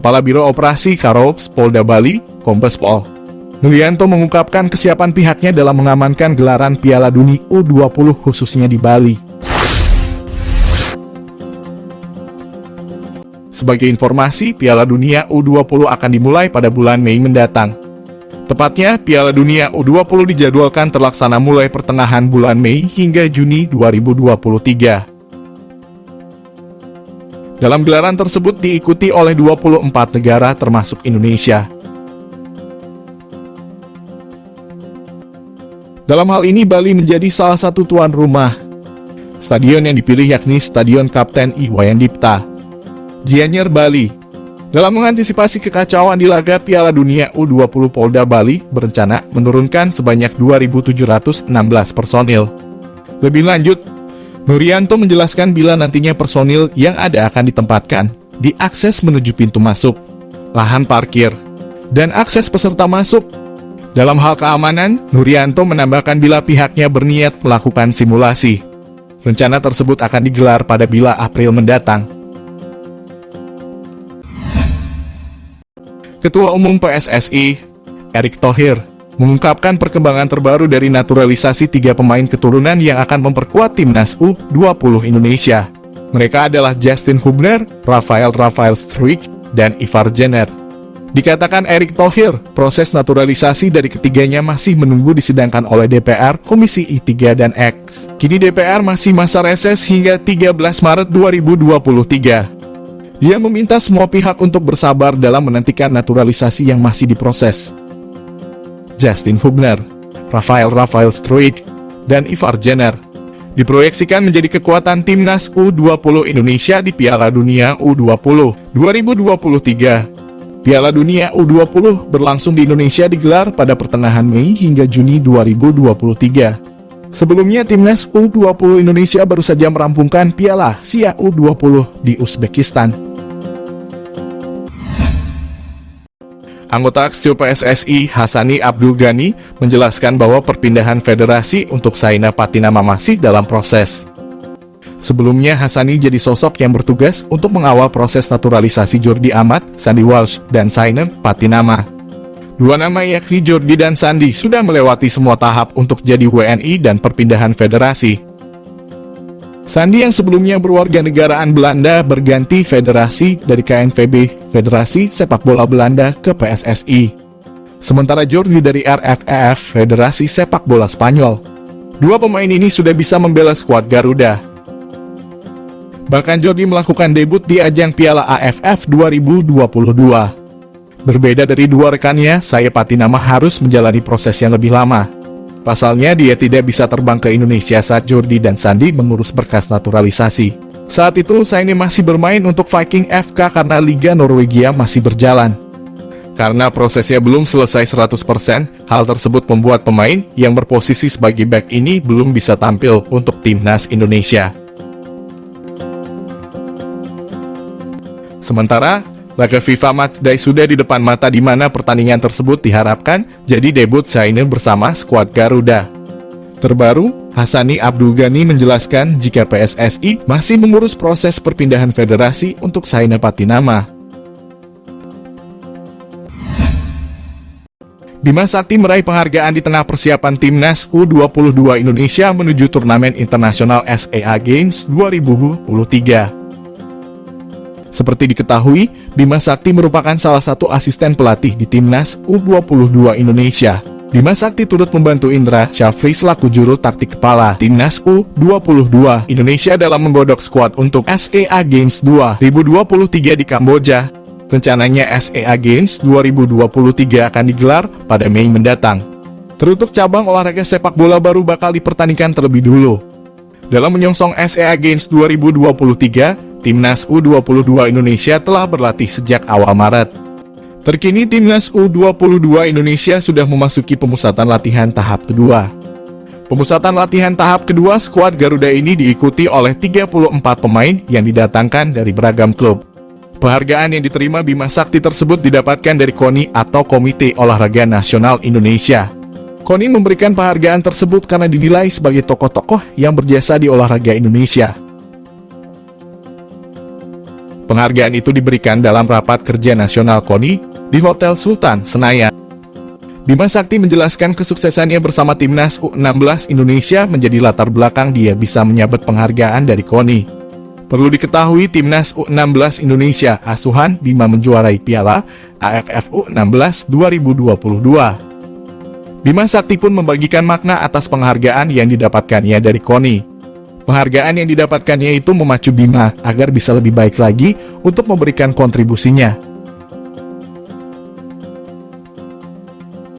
Kepala Biro Operasi Karops Polda Bali, Kombes Pol Nuryanto mengungkapkan kesiapan pihaknya dalam mengamankan gelaran Piala Dunia U20 khususnya di Bali. Sebagai informasi, Piala Dunia U20 akan dimulai pada bulan Mei mendatang. Tepatnya, Piala Dunia U20 dijadwalkan terlaksana mulai pertengahan bulan Mei hingga Juni 2023. Dalam gelaran tersebut diikuti oleh 24 negara termasuk Indonesia. Dalam hal ini Bali menjadi salah satu tuan rumah. Stadion yang dipilih yakni Stadion Kapten Iwayan Dipta, Gianyar, Bali. Dalam mengantisipasi kekacauan di laga Piala Dunia U20, Polda Bali berencana menurunkan sebanyak 2.716 personil. Lebih lanjut, Nuryanto menjelaskan bila nantinya personil yang ada akan ditempatkan di akses menuju pintu masuk, lahan parkir, dan akses peserta masuk. Dalam hal keamanan, Nuryanto menambahkan bila pihaknya berniat melakukan simulasi. Rencana tersebut akan digelar pada bulan April mendatang. Ketua Umum PSSI, Erick Thohir, mengungkapkan perkembangan terbaru dari naturalisasi 3 pemain keturunan yang akan memperkuat timnas U20 Indonesia. Mereka adalah Justin Hubner, Rafael Struijk, dan Ivar Jenner. Dikatakan Erick Thohir, proses naturalisasi dari ketiganya masih menunggu disidangkan oleh DPR, Komisi I3 dan X. Kini DPR masih masa reses hingga 13 Maret 2023. Dia meminta semua pihak untuk bersabar dalam menantikan naturalisasi yang masih diproses. Justin Hubner, Rafael Struijk, dan Ivar Jenner diproyeksikan menjadi kekuatan timnas U20 Indonesia di Piala Dunia U20 2023. Piala Dunia U20 berlangsung di Indonesia digelar pada pertengahan Mei hingga Juni 2023. Sebelumnya, timnas U20 Indonesia baru saja merampungkan Piala Asia U20 di Uzbekistan. Anggota Aksio PSSI Hassani Abdul Ghani menjelaskan bahwa perpindahan federasi untuk Saina Patinama masih dalam proses. Sebelumnya, Hassani jadi sosok yang bertugas untuk mengawal proses naturalisasi Jordi Amat, Sandi Walsh, dan Saina Patinama. Dua nama yakni Jordi dan Sandi sudah melewati semua tahap untuk jadi WNI dan perpindahan federasi. Sandi yang sebelumnya berwarganegaraan Belanda berganti federasi dari KNVB, Federasi Sepak Bola Belanda, ke PSSI. Sementara Jordi dari RFEF, Federasi Sepak Bola Spanyol. Dua pemain ini sudah bisa membela skuad Garuda. Bahkan Jordi melakukan debut di ajang Piala AFF 2022. Berbeda dari dua rekannya, Saya Patinama harus menjalani proses yang lebih lama. Pasalnya, dia tidak bisa terbang ke Indonesia saat Jordi dan Sandi mengurus berkas naturalisasi. Saat itu, Saini masih bermain untuk Viking FK karena Liga Norwegia masih berjalan. Karena prosesnya belum selesai 100%, hal tersebut membuat pemain yang berposisi sebagai back ini belum bisa tampil untuk timnas Indonesia. Sementara, laga FIFA Matchday sudah di depan mata di mana pertandingan tersebut diharapkan jadi debut Saini bersama skuad Garuda. Terbaru, Hassani Abdul Ghani menjelaskan jika PSSI masih mengurus proses perpindahan federasi untuk Saina Patinama. Bima Sakti meraih penghargaan di tengah persiapan timnas U22 Indonesia menuju turnamen internasional SEA Games 2023. Seperti diketahui, Bima Sakti merupakan salah satu asisten pelatih di timnas U22 Indonesia. Bima Sakti turut membantu Indra Syafri selaku juru taktik kepala timnas U22 Indonesia dalam menggodok skuad untuk SEA Games 2023 di Kamboja. Rencananya SEA Games 2023 akan digelar pada Mei mendatang. Teruntuk cabang olahraga sepak bola baru bakal dipertandingkan terlebih dulu. Dalam menyongsong SEA Games 2023, timnas U22 Indonesia telah berlatih sejak awal Maret. Terkini timnas U22 Indonesia sudah memasuki pemusatan latihan tahap kedua. Pemusatan latihan tahap kedua skuad Garuda ini diikuti oleh 34 pemain yang didatangkan dari beragam klub. Penghargaan yang diterima Bima Sakti tersebut didapatkan dari KONI atau Komite Olahraga Nasional Indonesia. KONI memberikan penghargaan tersebut karena dinilai sebagai tokoh-tokoh yang berjasa di olahraga Indonesia. Penghargaan itu diberikan dalam rapat kerja nasional KONI di Hotel Sultan, Senayan. Bima Sakti menjelaskan kesuksesannya bersama timnas U16 Indonesia menjadi latar belakang dia bisa menyabet penghargaan dari KONI. Perlu diketahui timnas U16 Indonesia asuhan Bima menjuarai Piala AFF U16 2022. Bima Sakti pun membagikan makna atas penghargaan yang didapatkannya dari KONI. Penghargaan yang didapatkannya itu memacu Bima agar bisa lebih baik lagi untuk memberikan kontribusinya.